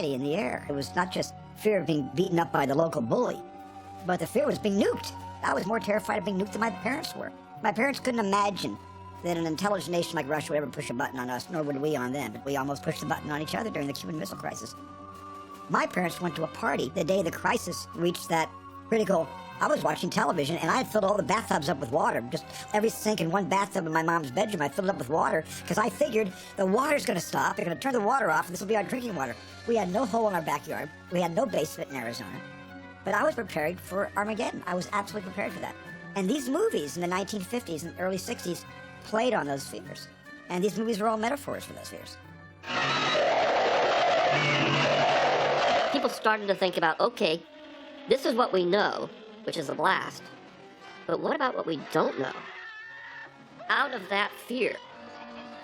in the air. It was not just fear of being beaten up by the local bully, but the fear was being nuked. I was more terrified of being nuked than my parents were. My parents couldn't imagine that an intelligent nation like Russia would ever push a button on us, nor would we on them. But we almost pushed the button on each other during the Cuban Missile Crisis. My parents went to a party the day the crisis reached that critical. I was watching television, and I had filled all the bathtubs up with water. Just every sink in one bathtub in my mom's bedroom, I filled it up with water, because I figured the water's going to stop, they're going to turn the water off, and this will be our drinking water. We had no hole in our backyard. We had no basement in Arizona. But I was prepared for Armageddon. I was absolutely prepared for that. And these movies in the 1950s and early 60s played on those fears. And these movies were all metaphors for those fears. People started to think about, okay, this is what we know, which is a blast. But what about what we don't know? Out of that fear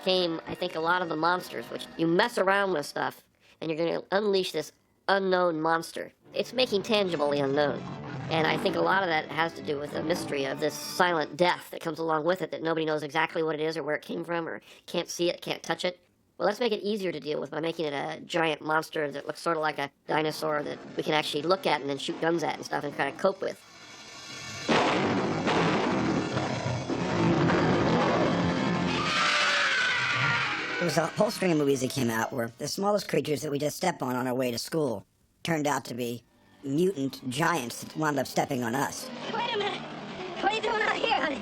came, I think, a lot of the monsters, which you mess around with stuff, and you're going to unleash this unknown monster. It's making tangible the unknown. And I think a lot of that has to do with the mystery of this silent death that comes along with it, that nobody knows exactly what it is or where it came from, or can't see it, can't touch it. Well, let's make it easier to deal with by making it a giant monster that looks sort of like a dinosaur that we can actually look at and then shoot guns at and stuff and kind of cope with. There was a whole string of movies that came out where the smallest creatures that we just step on our way to school turned out to be mutant giants that wound up stepping on us. Wait a minute. What are you doing out here, honey?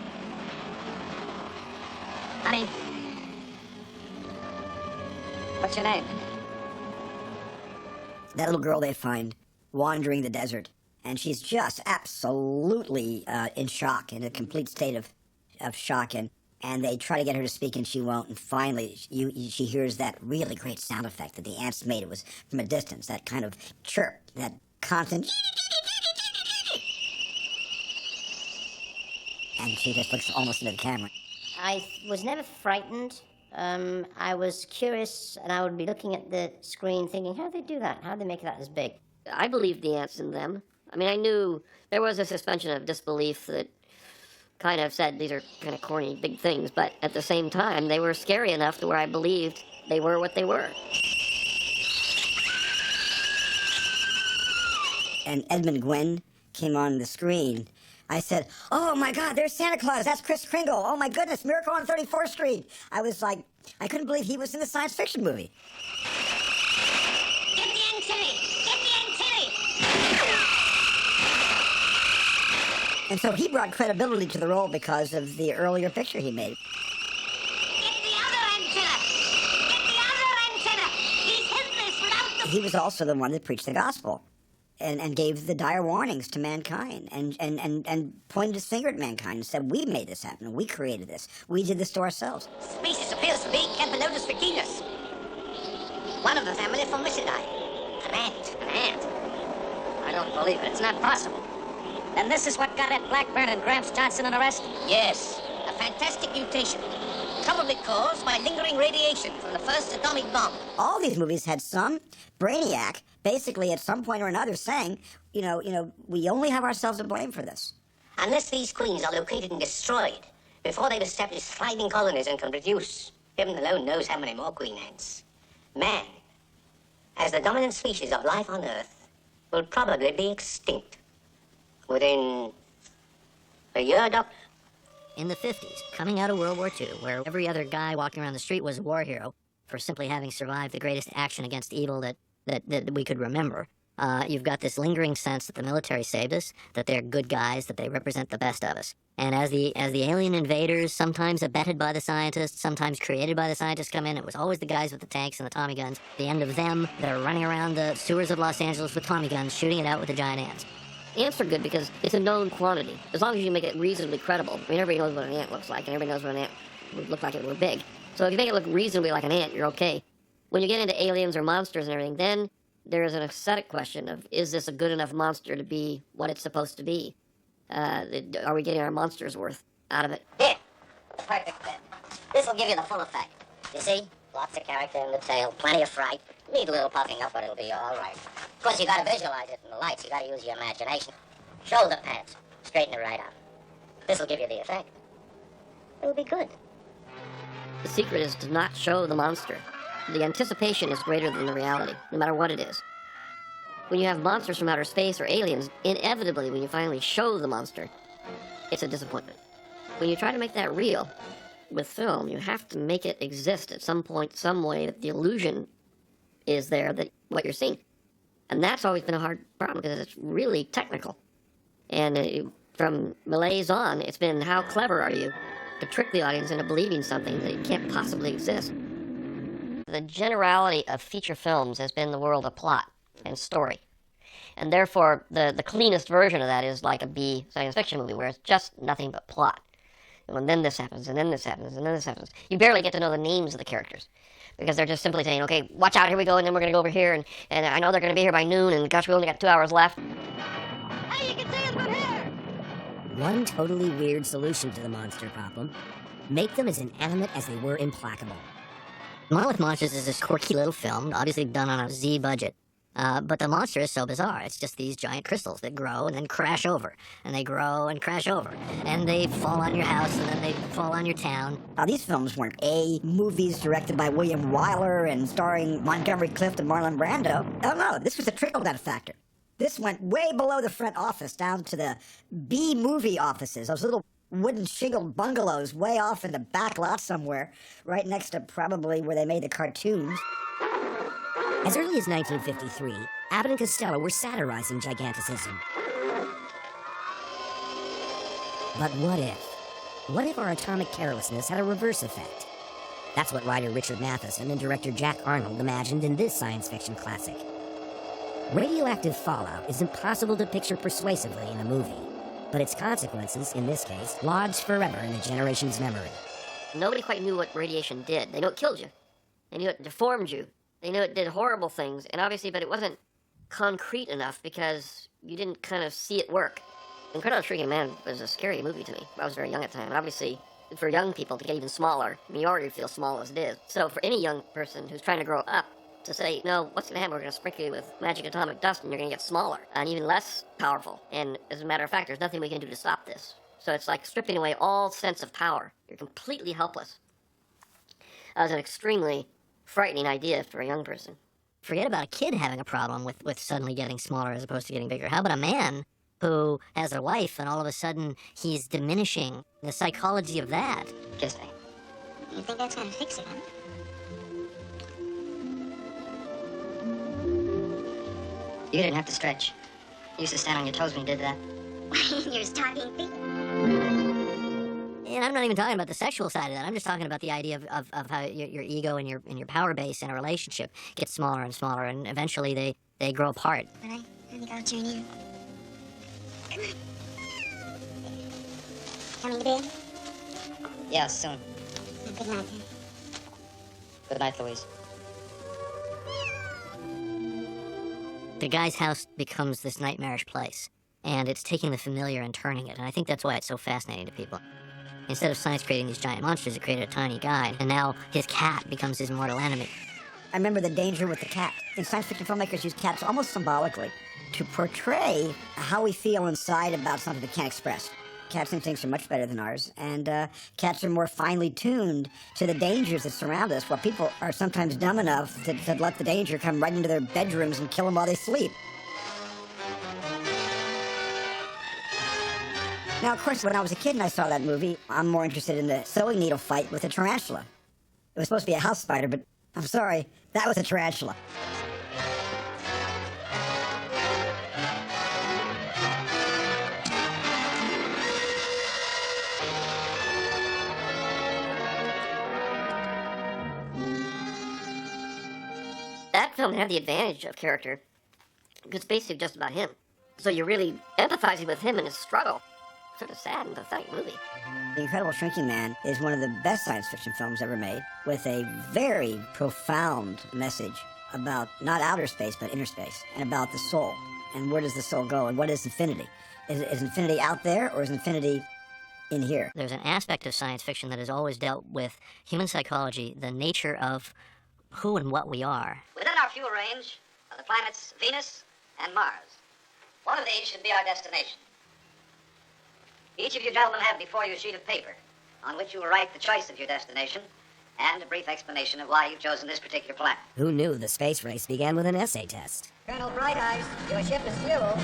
Honey. What's your name? That little girl they find wandering the desert, and she's just absolutely in shock, in a complete state of shock, and they try to get her to speak, and she won't, and finally she hears that really great sound effect that the ants made. It was from a distance, that kind of chirp, that constant, and she just looks almost into the camera. I was never frightened. I was curious, and I would be looking at the screen thinking, how do they do that? How do they make that this big? I believed the ants in them. I mean, I knew there was a suspension of disbelief that kind of said these are kind of corny big things, but at the same time, they were scary enough to where I believed they were what they were. And Edmund Gwenn came on the screen. I said, oh my God, there's Santa Claus. That's Kris Kringle. Oh my goodness, Miracle on 34th Street. I was like, I couldn't believe he was in the science fiction movie. Get the antennae! Get the antennae! And so he brought credibility to the role because of the earlier picture he made. Get the other antenna! Get the other antenna! He's helpless without the... He was also the one that preached the gospel and gave the dire warnings to mankind and pointed his finger at mankind and said, we made this happen. We created this. We did this to ourselves. Species appears to be Camponotus vaginus. One of the family Formicidae. An ant. An ant. I don't believe it. It's not possible. And this is what got Ed Blackburn and Gramps Johnson an arrest? Yes. A fantastic mutation. Probably caused by lingering radiation from the first atomic bomb. All these movies had some brainiac basically at some point or another saying, you know, we only have ourselves to blame for this. Unless these queens are located and destroyed before they've established thriving colonies and can produce, heaven alone knows how many more queen ants, man, as the dominant species of life on Earth, will probably be extinct within a year, Doctor. In the 50s, coming out of World War II, where every other guy walking around the street was a war hero for simply having survived the greatest action against evil that we could remember, you've got this lingering sense that the military saved us, that they're good guys, that they represent the best of us. And as the alien invaders, sometimes abetted by the scientists, sometimes created by the scientists, come in, it was always the guys with the tanks and the Tommy guns. The end of them, they're running around the sewers of Los Angeles with Tommy guns, shooting it out with the giant ants. Ants are good because it's a known quantity. As long as you make it reasonably credible. I mean, everybody knows what an ant looks like, and everybody knows what an ant would look like if it were big. So if you make it look reasonably like an ant, you're okay. When you get into aliens or monsters and everything, then there is an aesthetic question of, is this a good enough monster to be what it's supposed to be? Are we getting our monster's worth out of it? Here, the perfect fit. This will give you the full effect. You see? Lots of character in the tail, plenty of fright. Need a little puffing up, but it'll be all right. Of course, you gotta visualize it in the lights. You gotta use your imagination. Shoulder pads. Straighten it right out. This'll give you the effect. It'll be good. The secret is to not show the monster. the anticipation is greater than the reality, no matter what it is. When you have monsters from outer space or aliens, inevitably, when you finally show the monster, it's a disappointment. When you try to make that real with film, you have to make it exist at some point, some way, that the illusion is there that what you're seeing. And that's always been a hard problem because it's really technical. And from Malaise on, it's been how clever are you to trick the audience into believing something that it can't possibly exist. The generality of feature films has been the world of plot and story. And therefore, the cleanest version of that is like a B science fiction movie where it's just nothing but plot. And then this happens, and then this happens, and then this happens. You barely get to know the names of the characters because they're just simply saying, okay, watch out, here we go, and then we're going to go over here, and I know they're going to be here by noon, and gosh, we only got 2 hours left. Hey, you can see us from here! One totally weird solution to the monster problem: make them as inanimate as they were implacable. Monolith Monsters is this quirky little film, obviously done on a Z budget. But the monster is so bizarre. It's just these giant crystals that grow and then crash over. And they grow and crash over. And they fall on your house and then they fall on your town. Now, these films weren't A movies directed by William Wyler and starring Montgomery Clift and Marlon Brando. Oh no, this was a trickle-down factor. This went way below the front office down to the B movie offices, those little wooden shingled bungalows way off in the back lot somewhere, right next to probably where they made the cartoons. As early as 1953, Abbott and Costello were satirizing giganticism. But what if? What if our atomic carelessness had a reverse effect? That's what writer Richard Matheson and director Jack Arnold imagined in this science fiction classic. Radioactive fallout is impossible to picture persuasively in a movie, but its consequences, in this case, lodge forever in a generation's memory. Nobody quite knew what radiation did. They knew it killed you. They knew it deformed you. They knew it did horrible things, and obviously, but it wasn't concrete enough because you didn't kind of see it work. Incredible Shrinking Man was a scary movie to me. I was very young at the time, and obviously, for young people to get even smaller, I mean, you already feel small as it is. So for any young person who's trying to grow up, to say, no, what's going to happen? We're going to sprinkle you with magic atomic dust, and you're going to get smaller and even less powerful. And as a matter of fact, there's nothing we can do to stop this. So it's like stripping away all sense of power. You're completely helpless. That was an extremely frightening idea for a young person. Forget about a kid having a problem with suddenly getting smaller as opposed to getting bigger. How about a man who has a wife and all of a sudden he's diminishing? The psychology of that. Kiss me. You think that's gonna fix it, huh? You didn't have to stretch. You used to stand on your toes when you did that. You're starting to... And I'm not even talking about the sexual side of that. I'm just talking about the idea of how your ego and your power base in a relationship gets smaller and smaller, and eventually they grow apart. But I think I'll join you. Come on. Coming to bed? Yeah, soon. Good night, then. Good night, Louise. The guy's house becomes this nightmarish place, and it's taking the familiar and turning it, and I think that's why it's so fascinating to people. Instead of science creating these giant monsters, it created a tiny guy, and now his cat becomes his mortal enemy. I remember the danger with the cat. I think science fiction filmmakers use cats almost symbolically to portray how we feel inside about something we can't express. Cats' instincts are much better than ours, and cats are more finely tuned to the dangers that surround us, while people are sometimes dumb enough to let the danger come right into their bedrooms and kill them while they sleep. Now, of course, when I was a kid and I saw that movie, I'm more interested in the sewing needle fight with a tarantula. It was supposed to be a house spider, but I'm sorry, that was a tarantula. That film had the advantage of character. It's basically just about him. So you're really empathizing with him and his struggle. Sort of sad and pathetic movie. The Incredible Shrinking Man is one of the best science fiction films ever made, with a very profound message about not outer space, but inner space, and about the soul, and where does the soul go, and what is infinity? Is infinity out there, or is infinity in here? There's an aspect of science fiction that has always dealt with human psychology, the nature of who and what we are. Within our fuel range are the planets Venus and Mars. One of these should be our destination. Each of you gentlemen have before you a sheet of paper on which you will write the choice of your destination and a brief explanation of why you've chosen this particular planet. Who knew the space race began with an essay test? Colonel Bright Eyes, your ship is fuel.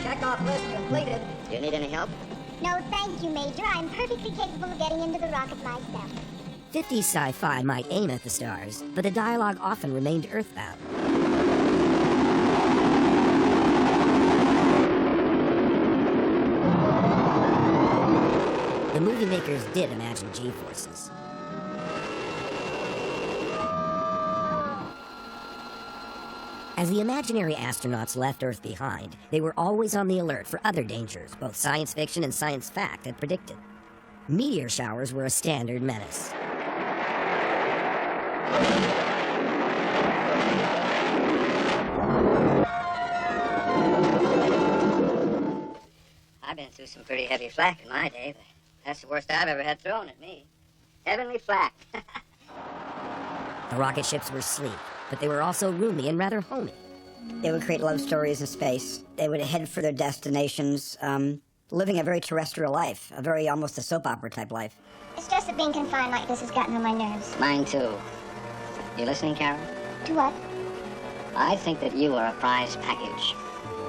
Check-off list completed. Do you need any help? No, thank you, Major. I'm perfectly capable of getting into the rocket myself. 50s sci-fi might aim at the stars, but the dialogue often remained earthbound. The movie makers did imagine G-forces. As the imaginary astronauts left Earth behind, they were always on the alert for other dangers both science fiction and science fact had predicted. Meteor showers were a standard menace. I've been through some pretty heavy flak in my day, but that's the worst I've ever had thrown at me. Heavenly flak. The rocket ships were sleek, but they were also roomy and rather homey. They would create love stories in space. They would head for their destinations, living a very terrestrial life, a very almost a soap opera type life. It's just that being confined like this has gotten on my nerves. Mine too. You listening, Carol? To what? I think that you are a prize package.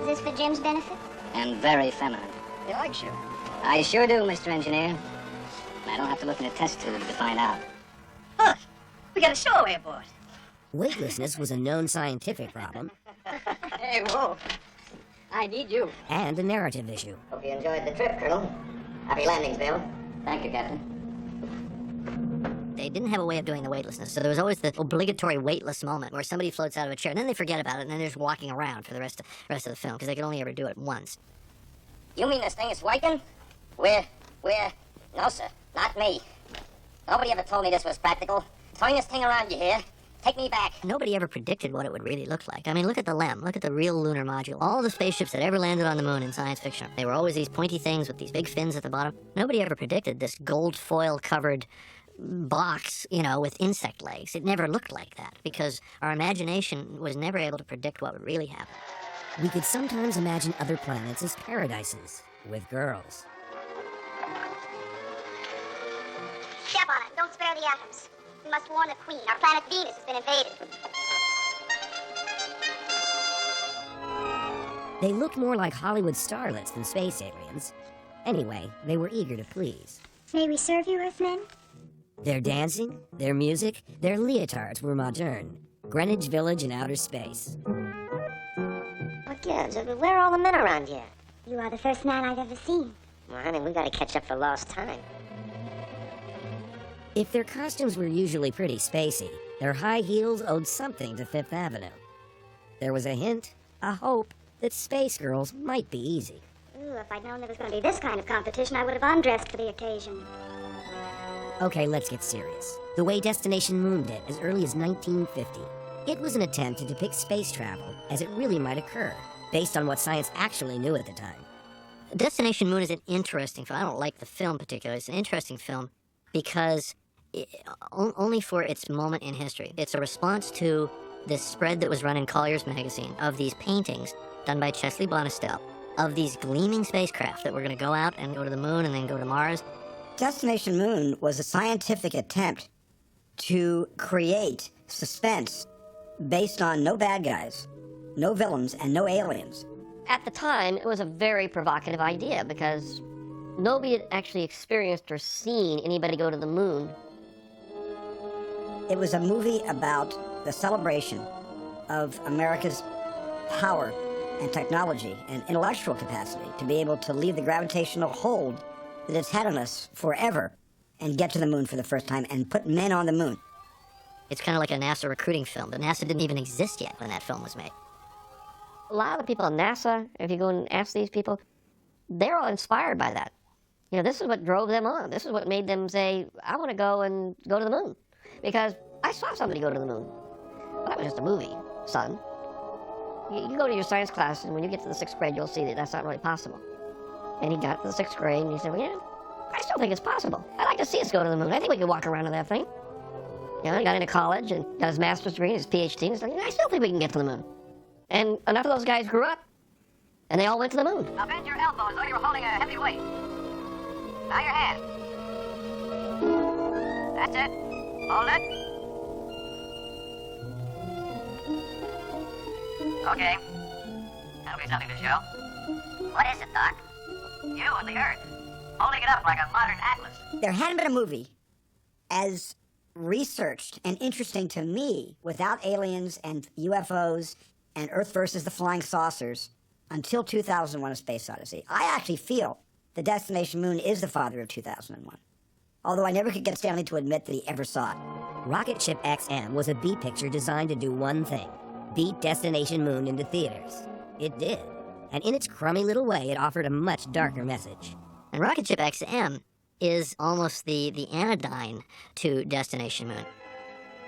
Is this for Jim's benefit? And very feminine. He likes you. I sure do, Mr. Engineer. I don't have to look in a test tube to find out. Look, we got a stowaway aboard. Weightlessness was a known scientific problem Hey, whoa. I need you. and a narrative issue. Hope you enjoyed the trip, Colonel. Happy landings, Bill. Thank you, Captain. They didn't have a way of doing the weightlessness, so there was always the obligatory weightless moment where somebody floats out of a chair, and then they forget about it, and then they're just walking around for the rest of the film, because they could only ever do it once. You mean this thing is working? No, sir. Not me. Nobody ever told me this was practical. Throwing this thing around, you hear? Take me back. Nobody ever predicted what it would really look like. I mean, look at the LEM. Look at the real lunar module. All the spaceships that ever landed on the moon in science fiction. They were always these pointy things with these big fins at the bottom. Nobody ever predicted this gold foil-covered box, with insect legs. It never looked like that, because our imagination was never able to predict what would really happen. We could sometimes imagine other planets as paradises, with girls. Step on it. Don't spare the atoms. We must warn the Queen. Our planet Venus has been invaded. They looked more like Hollywood starlets than space aliens. Anyway, they were eager to please. May we serve you, Earthmen? Their dancing, their music, their leotards were modern. Greenwich Village in outer space. What gives? Where are all the men around here? You are the first man I've ever seen. Well, honey, we gotta catch up for lost time. If their costumes were usually pretty spacey, their high heels owed something to Fifth Avenue. There was a hint, a hope, that space girls might be easy. Ooh, if I'd known there was going to be this kind of competition, I would have undressed for the occasion. Okay, let's get serious. The way Destination Moon did as early as 1950. It was an attempt to depict space travel as it really might occur, based on what science actually knew at the time. Destination Moon is an interesting film. I don't like the film particularly. It's an interesting film because only for its moment in history. It's a response to this spread that was run in Collier's magazine of these paintings done by Chesley Bonestell of these gleaming spacecraft that were going to go out and go to the moon and then go to Mars. Destination Moon was a scientific attempt to create suspense based on no bad guys, no villains, and no aliens. At the time, it was a very provocative idea because nobody had actually experienced or seen anybody go to the moon. It was a movie about the celebration of America's power and technology and intellectual capacity to be able to leave the gravitational hold that it's had on us forever and get to the moon for the first time and put men on the moon. It's kind of like a NASA recruiting film, but NASA didn't even exist yet when that film was made. A lot of the people at NASA, if you go and ask these people, they're all inspired by that. This is what drove them on. This is what made them say, I want to go to the moon. Because I saw somebody go to the moon. Well, that was just a movie, son. You go to your science class, and when you get to the 6th grade, you'll see that that's not really possible. And he got to the 6th grade, and he said, well, yeah, I still think it's possible. I'd like to see us go to the moon. I think we could walk around to that thing. He got into college and got his master's degree, his PhD, and he's like, I still think we can get to the moon. And enough of those guys grew up, and they all went to the moon. Now bend your elbows though you're holding a heavy weight. Now your hand. That's it. Hold it. Okay. That'll be something to show. What is it, Doc? You and the Earth. Holding it up like a modern atlas. There hadn't been a movie as researched and interesting to me without aliens and UFOs and Earth versus the flying saucers until 2001: A Space Odyssey. I actually feel the Destination Moon is the father of 2001. Although I never could get Stanley to admit that he ever saw it. Rocket Ship XM was a B picture designed to do one thing: beat Destination Moon into theaters. It did. And in its crummy little way, it offered a much darker message. And Rocket Ship XM is almost the anodyne to Destination Moon.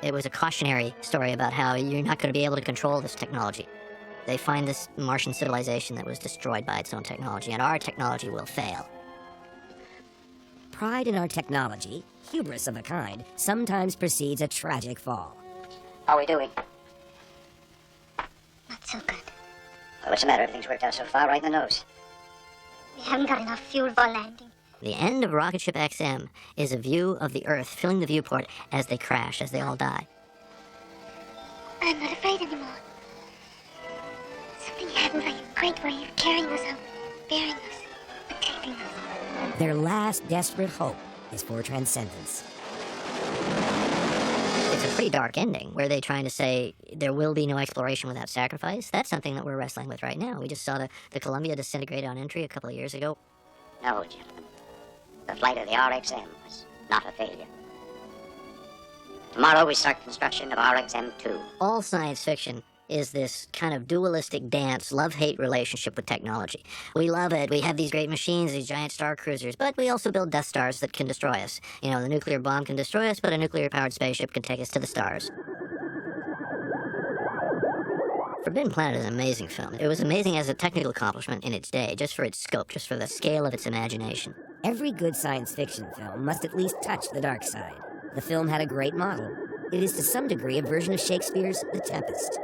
It was a cautionary story about how you're not going to be able to control this technology. They find this Martian civilization that was destroyed by its own technology, and our technology will fail. Pride in our technology, hubris of a kind, sometimes precedes a tragic fall. How are we doing? Not so good. Well, what's the matter? Everything's worked out so far, right in the nose. We haven't got enough fuel for landing. The end of Rocket Ship XM is a view of the Earth filling the viewport as they crash, as they all die. I'm not afraid anymore. Something happened like a great wave carrying us out, bearing us, protecting us. Their last desperate hope is for transcendence. It's a pretty dark ending, where they're trying to say there will be no exploration without sacrifice. That's something that we're wrestling with right now. We just saw the Columbia disintegrate on entry a couple of years ago. No, gentlemen. The flight of the RXM was not a failure. Tomorrow we start construction of RXM-2. All science fiction is this kind of dualistic dance, love-hate relationship with technology. We love it. We have these great machines, these giant star cruisers, but we also build Death Stars that can destroy us. You know, the nuclear bomb can destroy us, but a nuclear-powered spaceship can take us to the stars. Forbidden Planet is an amazing film. It was amazing as a technical accomplishment in its day, just for its scope, just for the scale of its imagination. Every good science fiction film must at least touch the dark side. The film had a great model. It is to some degree a version of Shakespeare's The Tempest.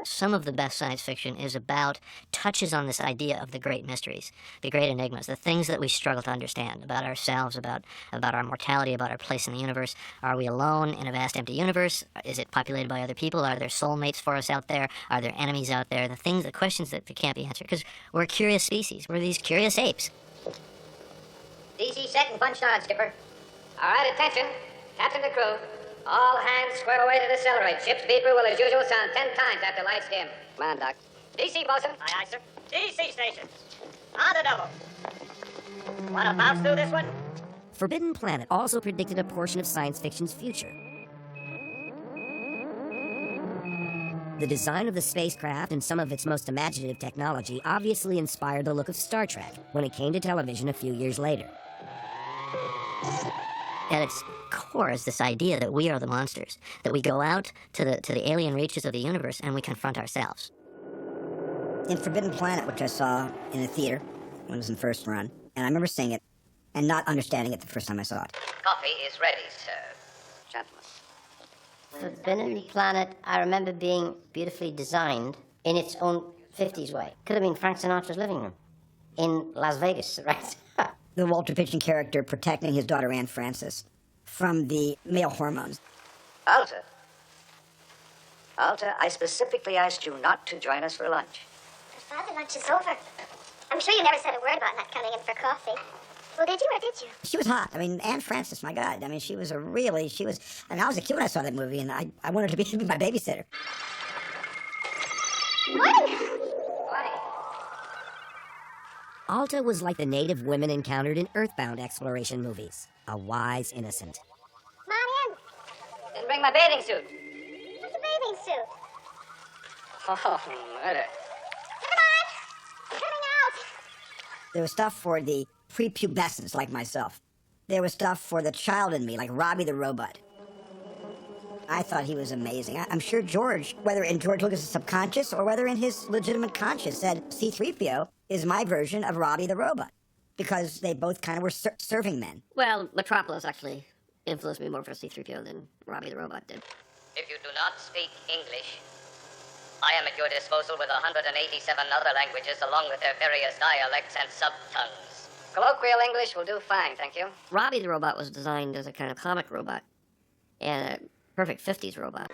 Some of the best science fiction is about, touches on this idea of the great mysteries, the great enigmas, the things that we struggle to understand about ourselves, about our mortality, about our place in the universe. Are we alone in a vast empty universe? Is it populated by other people? Are there soulmates for us out there? Are there enemies out there? The questions that can't be answered, because we're a curious species. We're these curious apes. DC set and punched on, Skipper. All right, attention. Captain and crew. All hands square away to decelerate. Ship's beeper will, as usual, sound 10 times after lights dim. Come on, Doc. DC, bosun. Aye, aye, sir. DC station. On the double. Want to bounce through this one? Forbidden Planet also predicted a portion of science fiction's future. The design of the spacecraft and some of its most imaginative technology obviously inspired the look of Star Trek when it came to television a few years later. At its core is this idea that we are the monsters, that we go out to the alien reaches of the universe and we confront ourselves. In Forbidden Planet, which I saw in the theater when it was in first run, and I remember seeing it and not understanding it the first time I saw it. Coffee is ready, sir. Gentlemen. Forbidden Planet, I remember being beautifully designed in its own 50s way. Could have been Frank Sinatra's living room in Las Vegas, right? The Walter Pidgeon character protecting his daughter Anne Francis from the male hormones. Alta. Alta, I specifically asked you not to join us for lunch. Father, lunch is over. I'm sure you never said a word about not coming in for coffee. Well, did you or did you? She was hot. I mean, Anne Francis, my God. I mean, I was a kid when I saw that movie, and I wanted to be my babysitter. Morning! Alta was like the native women encountered in Earthbound exploration movies. A wise innocent. Come on in. Didn't bring my bathing suit. What's a bathing suit? Oh, murder. Come on! Coming out! There was stuff for the prepubescents like myself. There was stuff for the child in me, like Robbie the Robot. I thought he was amazing. I'm sure George, whether in George Lucas' subconscious or whether in his legitimate conscious, said C-3PO is my version of Robbie the Robot, because they both kind of were serving men. Well, Metropolis actually influenced me more for C-3PO than Robbie the Robot did. If you do not speak English, I am at your disposal with 187 other languages along with their various dialects and subtongues. Colloquial English will do fine, thank you. Robbie the Robot was designed as a kind of comic robot. Yeah, perfect 50s robot.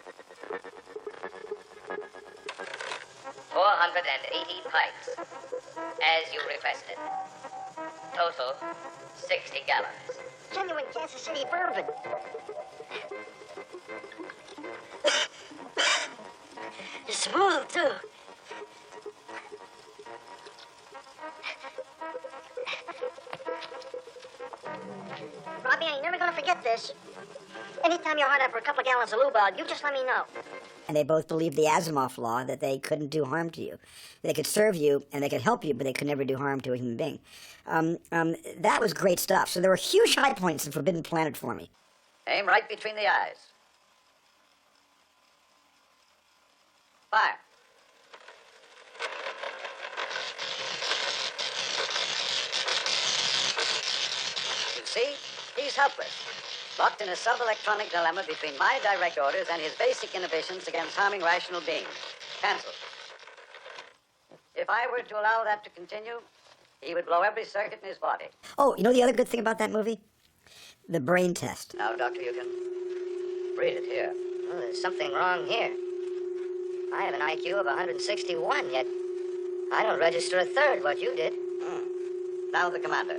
480 pints, as you requested. Total, 60 gallons. Genuine Kansas City bourbon. It's smooth, too. Robbie, I ain't never gonna forget this. Anytime you're hard up for a couple of gallons of lube, you just let me know. And they both believed the Asimov law that they couldn't do harm to you. They could serve you and they could help you, but they could never do harm to a human being. That was great stuff. So there were huge high points in Forbidden Planet for me. Aim right between the eyes. Fire. You see, he's helpless. Locked in a sub-electronic dilemma between my direct orders and his basic inhibitions against harming rational beings. Cancelled. If I were to allow that to continue, he would blow every circuit in his body. Oh, you know the other good thing about that movie? The brain test. Now, Doctor, you can read it here. Oh, there's something wrong here. I have an IQ of 161, yet I don't register a third what you did. Now the commander.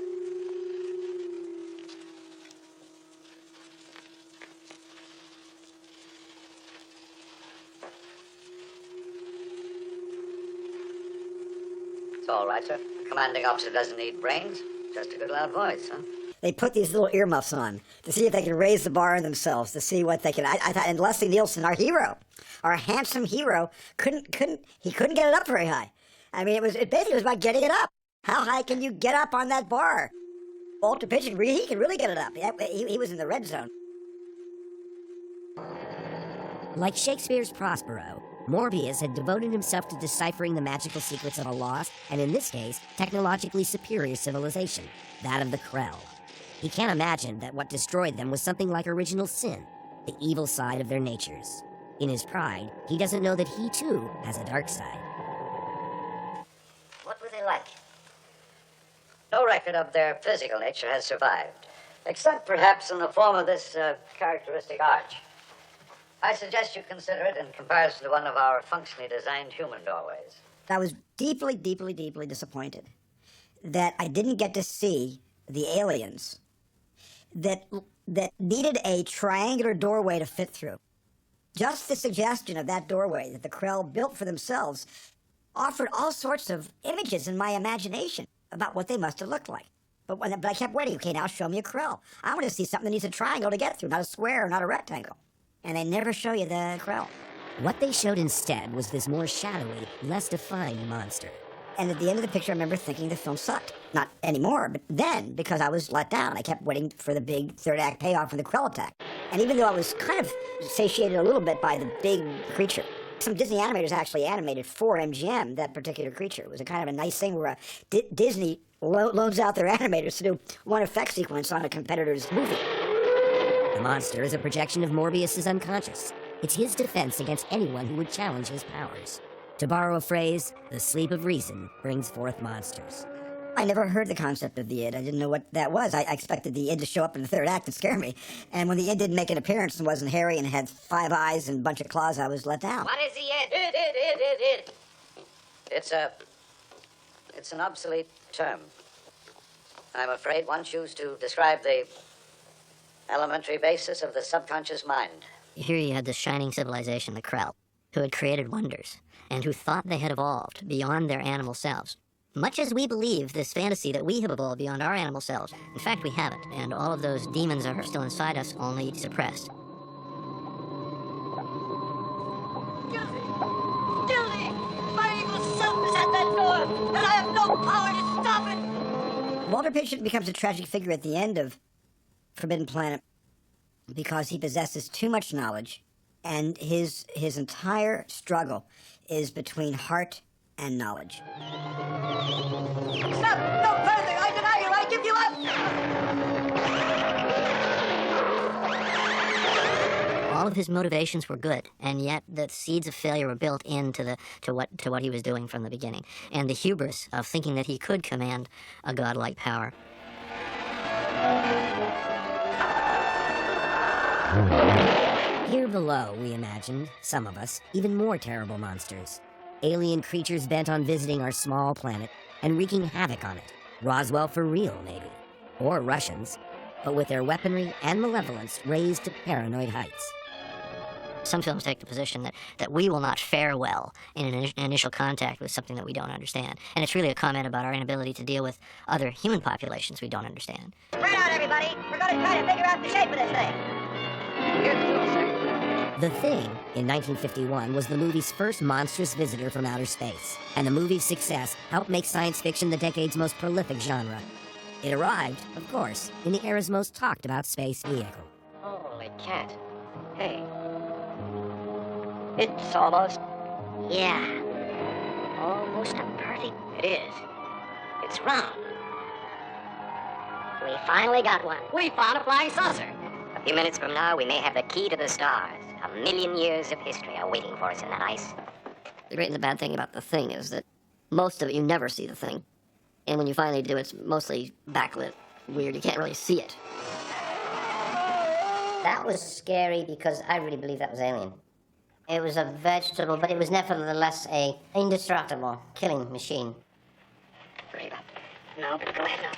It's all right, sir. A commanding officer doesn't need brains, just a good loud voice, huh? They put these little earmuffs on to see if they could raise the bar on themselves, to see what they could. I thought, and Leslie Nielsen, our hero, our handsome hero, couldn't get it up very high. I mean, it basically was about getting it up. How high can you get up on that bar? Walter Pidgeon, he could really get it up. He was in the red zone. Like Shakespeare's Prospero, Morbius had devoted himself to deciphering the magical secrets of a lost, and in this case, technologically superior civilization, that of the Krell. He can't imagine that what destroyed them was something like original sin, the evil side of their natures. In his pride, he doesn't know that he too has a dark side. What were they like? No record of their physical nature has survived, except perhaps in the form of this characteristic arch. I suggest you consider it in comparison to one of our functionally designed human doorways. I was deeply, deeply, deeply disappointed that I didn't get to see the aliens that needed a triangular doorway to fit through. Just the suggestion of that doorway that the Krell built for themselves offered all sorts of images in my imagination about what they must have looked like. But I kept waiting. Okay, now show me a Krell. I want to see something that needs a triangle to get through, not a square, not a rectangle. And they never show you the Krell. What they showed instead was this more shadowy, less defined monster. And at the end of the picture, I remember thinking the film sucked. Not anymore, but then, because I was let down. I kept waiting for the big third act payoff for the Krell attack. And even though I was kind of satiated a little bit by the big creature, some Disney animators actually animated for MGM that particular creature. It was a kind of a nice thing where Disney loans out their animators to do one effect sequence on a competitor's movie. The monster is a projection of Morbius's unconscious. It's his defense against anyone who would challenge his powers. To borrow a phrase, the sleep of reason brings forth monsters. I never heard the concept of the id. I didn't know what that was. I expected the id to show up in the third act and scare me. And when the id didn't make an appearance and wasn't hairy and had 5 eyes and a bunch of claws, I was let down. What is the id? It's an obsolete term. I'm afraid once used to describe the elementary basis of the subconscious mind. Here you had this shining civilization, the Krell, who had created wonders, and who thought they had evolved beyond their animal selves. Much as we believe this fantasy that we have evolved beyond our animal selves, in fact we haven't, and all of those demons are still inside us, only suppressed. Guilty! My evil self is at that door, and I have no power to stop it! Walter Pidgeon becomes a tragic figure at the end of Forbidden Planet because he possesses too much knowledge, and his entire struggle is between heart and knowledge. Stop! No further! I deny you! I give you up! All of his motivations were good, and yet the seeds of failure were built into what he was doing from the beginning, and the hubris of thinking that he could command a godlike power. Here below, we imagined, some of us, even more terrible monsters. Alien creatures bent on visiting our small planet and wreaking havoc on it. Roswell for real, maybe. Or Russians, but with their weaponry and malevolence raised to paranoid heights. Some films take the position that we will not fare well in an initial contact with something that we don't understand. And it's really a comment about our inability to deal with other human populations we don't understand. Spread out, everybody. We're going to try to figure out the shape of this thing. Here's the tool, sir. The Thing, in 1951, was the movie's first monstrous visitor from outer space. And the movie's success helped make science fiction the decade's most prolific genre. It arrived, of course, in the era's most talked about space vehicle. Holy cat. Hey. It's almost... Yeah. Almost a perfect. It is. It's round. We finally got one. We found a flying saucer. A few minutes from now, we may have the key to the stars. 1,000,000 years of history are waiting for us in that ice. The great and the bad thing about The Thing is that most of it, you never see the thing. And when you finally do, it's mostly backlit, weird. You can't really see it. That was scary because I really believe that was alien. It was a vegetable, but it was nevertheless a indestructible killing machine. Brave up. No, go ahead, no.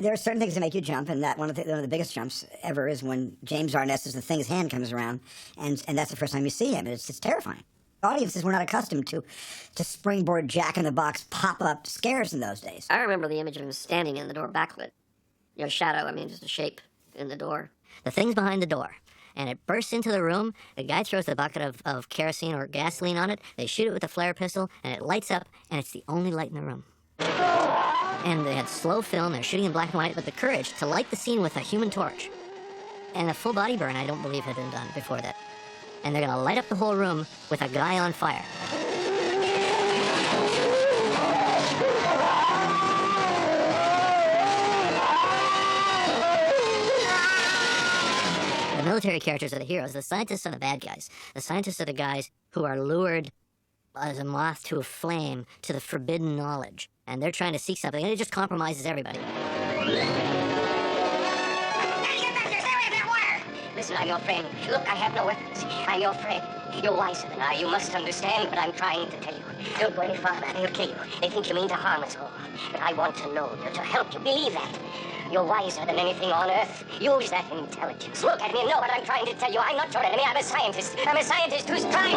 There are certain things that make you jump, and that one of the biggest jumps ever is when James Arness's The Thing's hand comes around, and that's the first time you see him, and it's terrifying. Audiences were not accustomed to springboard Jack-in-the-Box pop-up scares in those days. I remember the image of him standing in the door backlit. You know, shadow, I mean, just a shape in the door. The Thing's behind the door, and it bursts into the room. The guy throws a bucket of kerosene or gasoline on it. They shoot it with a flare pistol, and it lights up, and it's the only light in the room. And they had slow film, they're shooting in black and white, but the courage to light the scene with a human torch. And a full body burn, I don't believe had been done before that. And they're gonna light up the whole room with a guy on fire. The military characters are the heroes, the scientists are the bad guys. The scientists are the guys who are lured as a moth to a flame to the forbidden knowledge. And they're trying to seek something, and it just compromises everybody. Listen, I'm your friend. Look, I have no weapons. I'm your friend. You're wiser than I. You must understand what I'm trying to tell you. Don't go any farther. They'll kill you. They think you mean to harm us all. But I want to know you, to help you. Believe that. You're wiser than anything on Earth. Use that intelligence. Look at me and know what I'm trying to tell you. I'm not your enemy. I'm a scientist. I'm a scientist who's trying.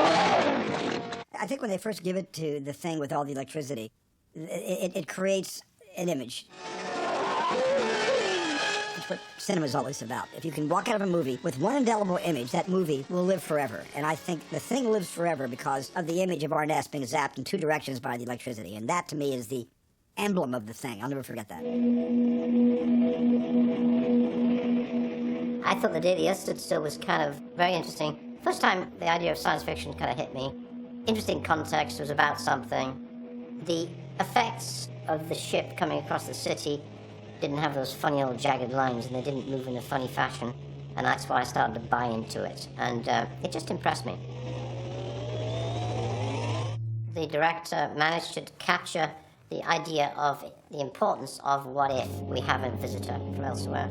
I think when they first give it to The Thing with all the electricity, it creates an image. It's what cinema's always about. If you can walk out of a movie with one indelible image, that movie will live forever. And I think The Thing lives forever because of the image of Arness being zapped in two directions by the electricity. And that, to me, is the emblem of The Thing. I'll never forget that. I thought The Day the Earth Stood Still was kind of very interesting. First time the idea of science fiction kind of hit me. Interesting context, was about something. The effects of the ship coming across the city didn't have those funny old jagged lines, and they didn't move in a funny fashion, and that's why I started to buy into it, and it just impressed me. The director managed to capture the idea of the importance of what if we have a visitor from elsewhere.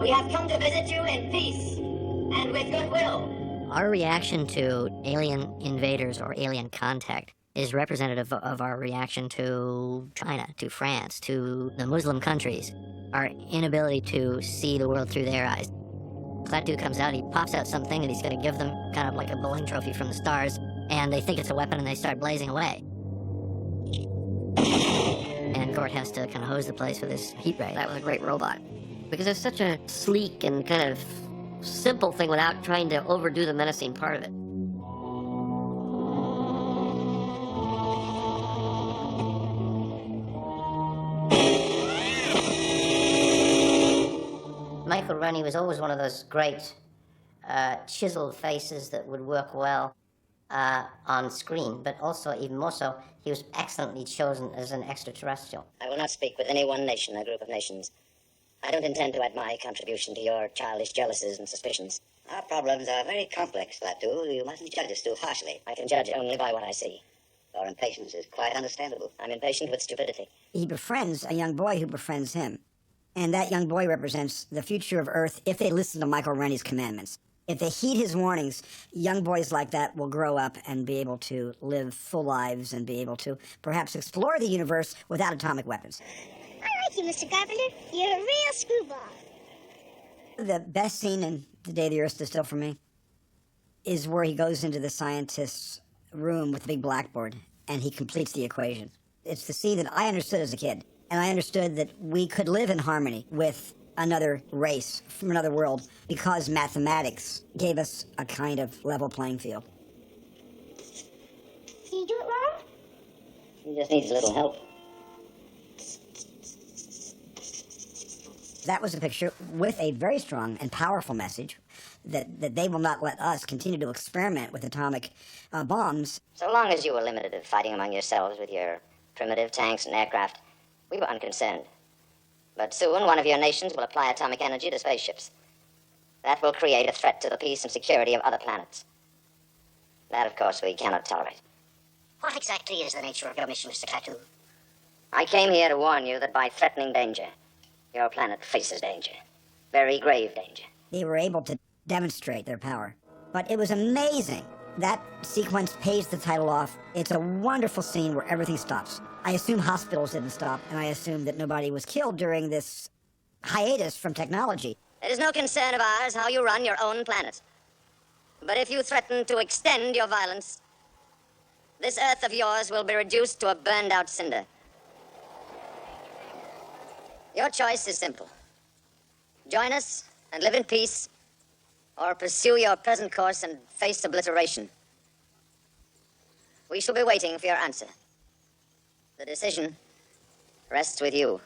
We have come to visit you in peace and with goodwill. Our reaction to alien invaders or alien contact is representative of our reaction to China, to France, to the Muslim countries. Our inability to see the world through their eyes. That dude comes out, he pops out something, and he's going to give them kind of like a bowling trophy from the stars, and they think it's a weapon, and they start blazing away. And Gort has to kind of hose the place with his heat ray. That was a great robot. Because it's such a sleek and kind of simple thing without trying to overdo the menacing part of it. Michael Rennie was always one of those great chiseled faces that would work well on screen, but also, even more so, he was excellently chosen as an extraterrestrial. I will not speak with any one nation or group of nations. I don't intend to add my contribution to your childish jealousies and suspicions. Our problems are very complex, Latu. You mustn't judge us too harshly. I can judge only by what I see. Your impatience is quite understandable. I'm impatient with stupidity. He befriends a young boy who befriends him. And that young boy represents the future of Earth if they listen to Michael Rennie's commandments. If they heed his warnings, young boys like that will grow up and be able to live full lives and be able to perhaps explore the universe without atomic weapons. I like you, Mr. Carpenter. You're a real screwball. The best scene in The Day the Earth Stood Still for me is where he goes into the scientist's room with the big blackboard and he completes the equation. It's the scene that I understood as a kid, and I understood that we could live in harmony with another race from another world because mathematics gave us a kind of level playing field. Did you do it wrong? He just needs a little help. That was a picture with a very strong and powerful message that they will not let us continue to experiment with atomic bombs. So long as you were limited to fighting among yourselves with your primitive tanks and aircraft, we were unconcerned. But soon one of your nations will apply atomic energy to spaceships. That will create a threat to the peace and security of other planets. That, of course, we cannot tolerate. What exactly is the nature of your mission, Mr. Klaatu? I came here to warn you that by threatening danger, your planet faces danger. Very grave danger. They were able to demonstrate their power. But it was amazing. That sequence pays the title off. It's a wonderful scene where everything stops. I assume hospitals didn't stop, and I assume that nobody was killed during this hiatus from technology. It is no concern of ours how you run your own planet. But if you threaten to extend your violence, this Earth of yours will be reduced to a burned-out cinder. Your choice is simple. Join us and live in peace, or pursue your present course and face obliteration. We shall be waiting for your answer. The decision rests with you.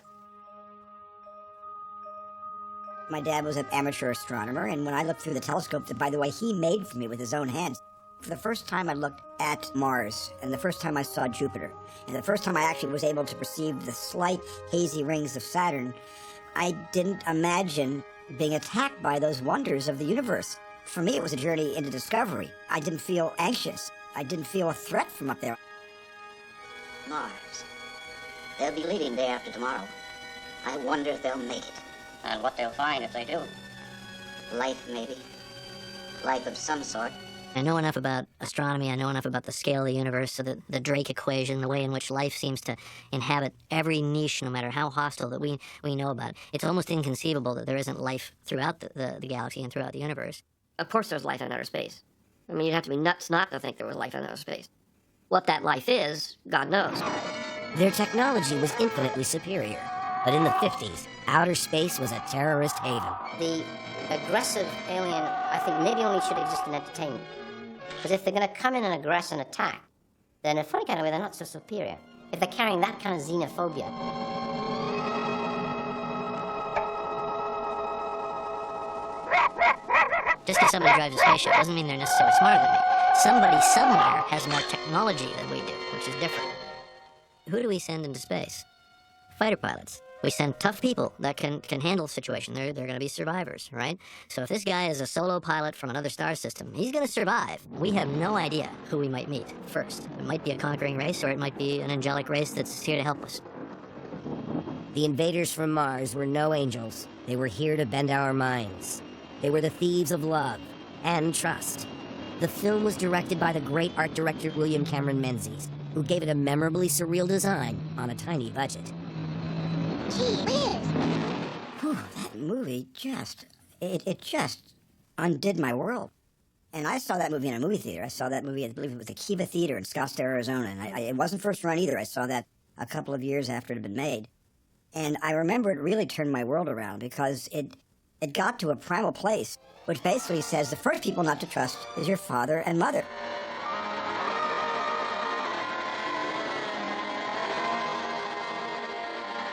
My dad was an amateur astronomer, and when I looked through the telescope that, by the way, he made for me with his own hands, for the first time I looked at Mars, and the first time I saw Jupiter, and the first time I actually was able to perceive the slight hazy rings of Saturn, I didn't imagine being attacked by those wonders of the universe. For me, it was a journey into discovery. I didn't feel anxious. I didn't feel a threat from up there. Mars. They'll be leaving day after tomorrow. I wonder if they'll make it. And what they'll find if they do. Life, maybe. Life of some sort. I know enough about astronomy, I know enough about the scale of the universe, so that the Drake equation, the way in which life seems to inhabit every niche, no matter how hostile that we know about it. It's almost inconceivable that there isn't life throughout the galaxy and throughout the universe. Of course there's life in outer space. I mean, you'd have to be nuts not to think there was life in outer space. What that life is, God knows. Their technology was infinitely superior, but in the 50s, outer space was a terrorist haven. The aggressive alien, I think, maybe only should exist in entertainment. Because if they're going to come in and aggress and attack, then in a funny kind of way, they're not so superior. If they're carrying that kind of xenophobia. Just because somebody drives a spaceship doesn't mean they're necessarily smarter than me. Somebody somewhere has more technology than we do, which is different. Who do we send into space? Fighter pilots. We send tough people that can handle the situation. They're going to be survivors, right? So if this guy is a solo pilot from another star system, he's going to survive. We have no idea who we might meet first. It might be a conquering race, or it might be an angelic race that's here to help us. The invaders from Mars were no angels. They were here to bend our minds. They were the thieves of love and trust. The film was directed by the great art director William Cameron Menzies, who gave it a memorably surreal design on a tiny budget. Gee whiz. Whew, that movie it just undid my world. And I saw that movie in a movie theater. I saw that movie, I believe it was the Kiva Theater in Scottsdale, Arizona. And it wasn't first run either. I saw that a couple of years after it had been made. And I remember it really turned my world around because it got to a primal place, which basically says the first people not to trust is your father and mother.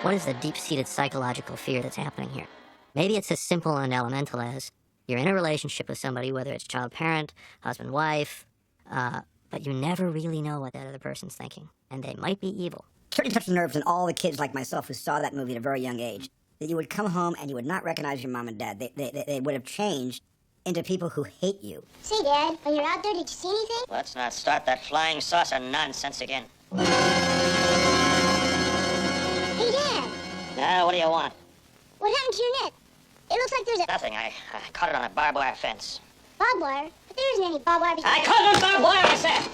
What is the deep-seated psychological fear that's happening here? Maybe it's as simple and elemental as you're in a relationship with somebody, whether it's child-parent, husband-wife, but you never really know what that other person's thinking, and they might be evil. Certainly touched the nerves in all the kids like myself who saw that movie at a very young age. That you would come home and you would not recognize your mom and dad. They would have changed into people who hate you. Say, Dad, when you're out there, did you see anything? Let's not start that flying saucer nonsense again. Hey, Dad, Now, what do you want? what happened to your net? It looks like there's a Nothing. I caught it on a barbed wire fence. barbed wire, but there isn't any barbed wire. I caught it on barbed wire, I said!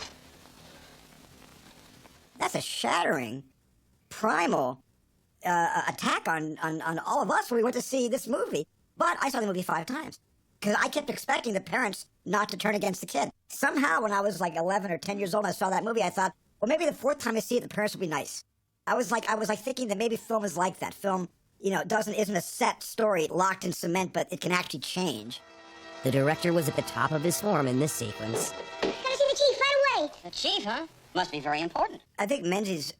That's a shattering, primal attack on all of us when we went to see this movie. But I saw the movie 5 times because I kept expecting the parents not to turn against the kid. Somehow, when I was like 11 or 10 years old and I saw that movie, I thought, well, maybe the 4th time I see it, the parents will be nice. I was like thinking that maybe film is like that. Film, isn't a set story locked in cement, but it can actually change. The director was at the top of his form in this sequence. Gotta see the chief right away. The chief, huh? Must be very important. I think Menzies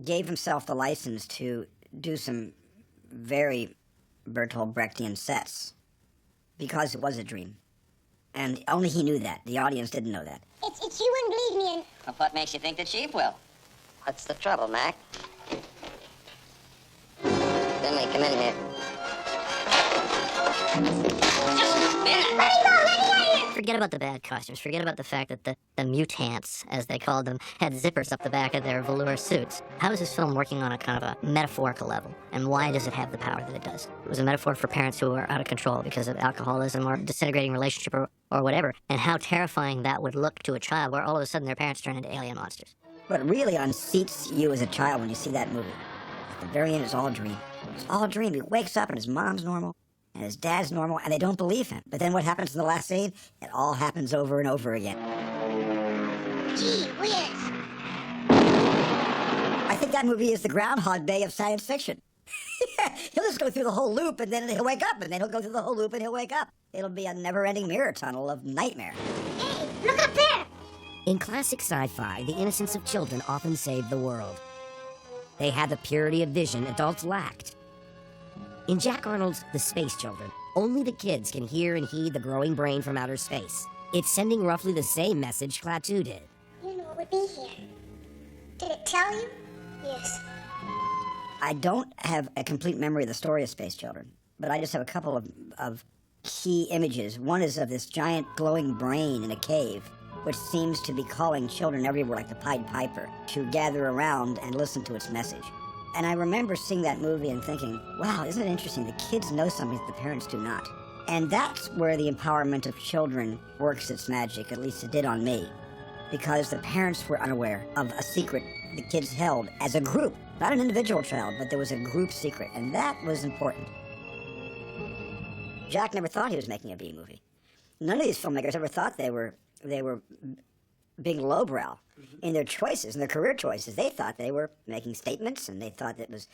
gave himself the license to do some very Bertolt Brechtian sets because it was a dream. And only he knew that. The audience didn't know that. It's you wouldn't believe me, and Well, what makes you think the chief will? What's the trouble, Mac? Finley, come in here. Forget about the bad costumes. Forget about the fact that the mutants, as they called them, had zippers up the back of their velour suits. How is this film working on a kind of a metaphorical level? And why does it have the power that it does? It was a metaphor for parents who are out of control because of alcoholism or disintegrating relationship or whatever. And how terrifying that would look to a child where all of a sudden their parents turn into alien monsters. What really unseats you as a child when you see that movie, at the very end, it's all a dream. It's all a dream. He wakes up and his mom's normal and his dad's normal, and they don't believe him. But then what happens in the last scene? It all happens over and over again. gee whiz. I think that movie is the Groundhog Day of science fiction. He'll just go through the whole loop, and then he'll wake up, and then he'll go through the whole loop, and he'll wake up. It'll be a never-ending mirror tunnel of nightmare. Hey, look up there. In classic sci-fi, the innocence of children often saved the world. They had the purity of vision adults lacked. In Jack Arnold's The Space Children, only the kids can hear and heed the growing brain from outer space. It's sending roughly the same message Klaatu did. You knew it would be here. Did it tell you? Yes. I don't have a complete memory of the story of Space Children, but I just have a couple of key images. One is of this giant glowing brain in a cave, which seems to be calling children everywhere like the Pied Piper to gather around and listen to its message. And I remember seeing that movie and thinking, wow, isn't it interesting? The kids know something that the parents do not. And that's where the empowerment of children works its magic, at least it did on me. Because the parents were unaware of a secret the kids held as a group. Not an individual child, but there was a group secret, and that was important. Jack never thought he was making a B movie. None of these filmmakers ever thought they were being lowbrow in their choices, in their career choices. They thought they were making statements, and they thought it was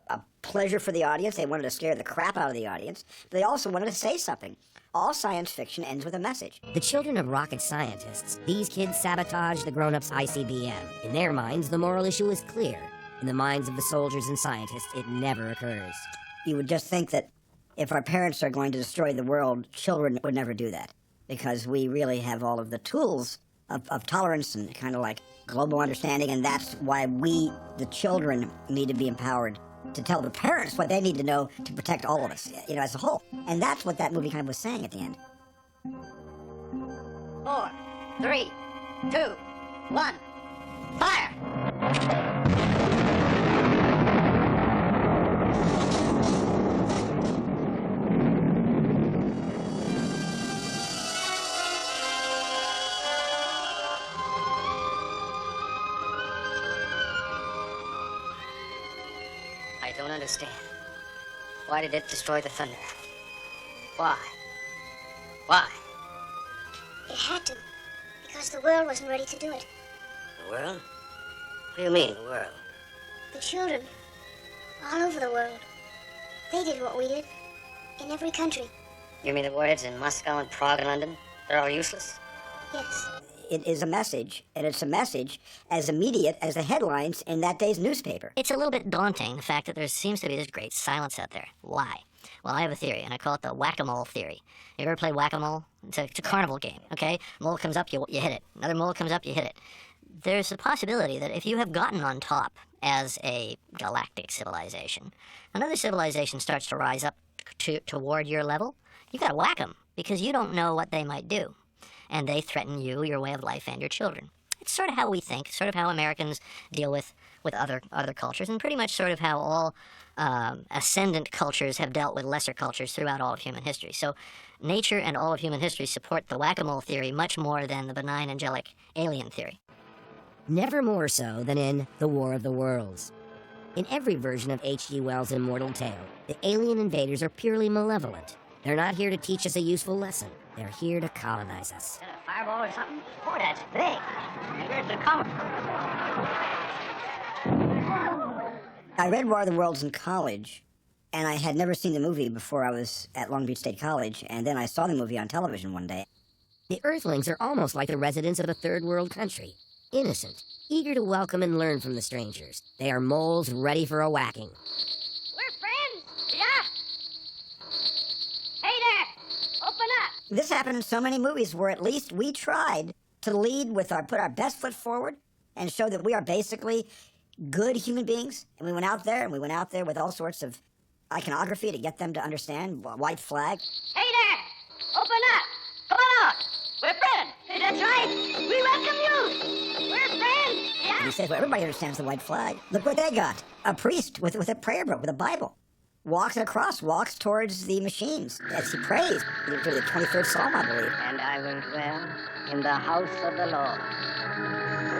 a pleasure for the audience. They wanted to scare the crap out of the audience, but they also wanted to say something. All science fiction ends with a message. The children of rocket scientists, these kids sabotage the grown-ups' ICBM. In their minds, the moral issue is clear. In the minds of the soldiers and scientists, it never occurs. You would just think that if our parents are going to destroy the world, children would never do that, because we really have all of the tools of tolerance and kind of like global understanding, and that's why we, the children, need to be empowered to tell the parents what they need to know to protect all of us, as a whole. And that's what that movie kind of was saying at the end. 4, 3, 2, 1, fire! I don't understand. Why did it destroy the thunder? Why? Why? It had to, because the world wasn't ready to do it. The world? What do you mean, the world? The children, all over the world, they did what we did, in every country. You mean the warheads in Moscow and Prague and London? They're all useless? Yes. It is a message, and it's a message as immediate as the headlines in that day's newspaper. It's a little bit daunting, the fact that there seems to be this great silence out there. Why? Well, I have a theory, and I call it the whack-a-mole theory. You ever play whack-a-mole? It's a carnival game, okay? Mole comes up, you hit it. Another mole comes up, you hit it. There's a possibility that if you have gotten on top as a galactic civilization, another civilization starts to rise up toward your level, you gotta whack them. because you don't know what they might do, and they threaten you, your way of life, and your children. It's sort of how we think, sort of how Americans deal with other cultures, and pretty much sort of how all ascendant cultures have dealt with lesser cultures throughout all of human history. So nature and all of human history support the whack-a-mole theory much more than the benign angelic alien theory. Never more so than in The War of the Worlds. In every version of H.G. Wells' immortal tale, the alien invaders are purely malevolent. They're not here to teach us a useful lesson. They're here to colonize us. Is that a fireball or something? Boy, that's big. Where's it coming? I read War of the Worlds in college, and I had never seen the movie before I was at Long Beach State College, and then I saw the movie on television one day. The Earthlings are almost like the residents of a third world country. Innocent, eager to welcome and learn from the strangers. They are moles ready for a whacking. We're friends, yeah? Hey there, open up. This happened in so many movies where at least we tried to lead with put our best foot forward and show that we are basically good human beings. And we went out there with all sorts of iconography to get them to understand. White flag. Hey there, open up. Come on out. We're friends. That's right. We welcome you. We're friends, yeah? And he says, well, everybody understands the white flag. Look what they got. A priest with a prayer book, with a Bible. Walks towards the machines as he prays. To the 23rd Psalm, I believe. And I will dwell in the house of the Lord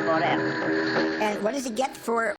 forever. And what does he get for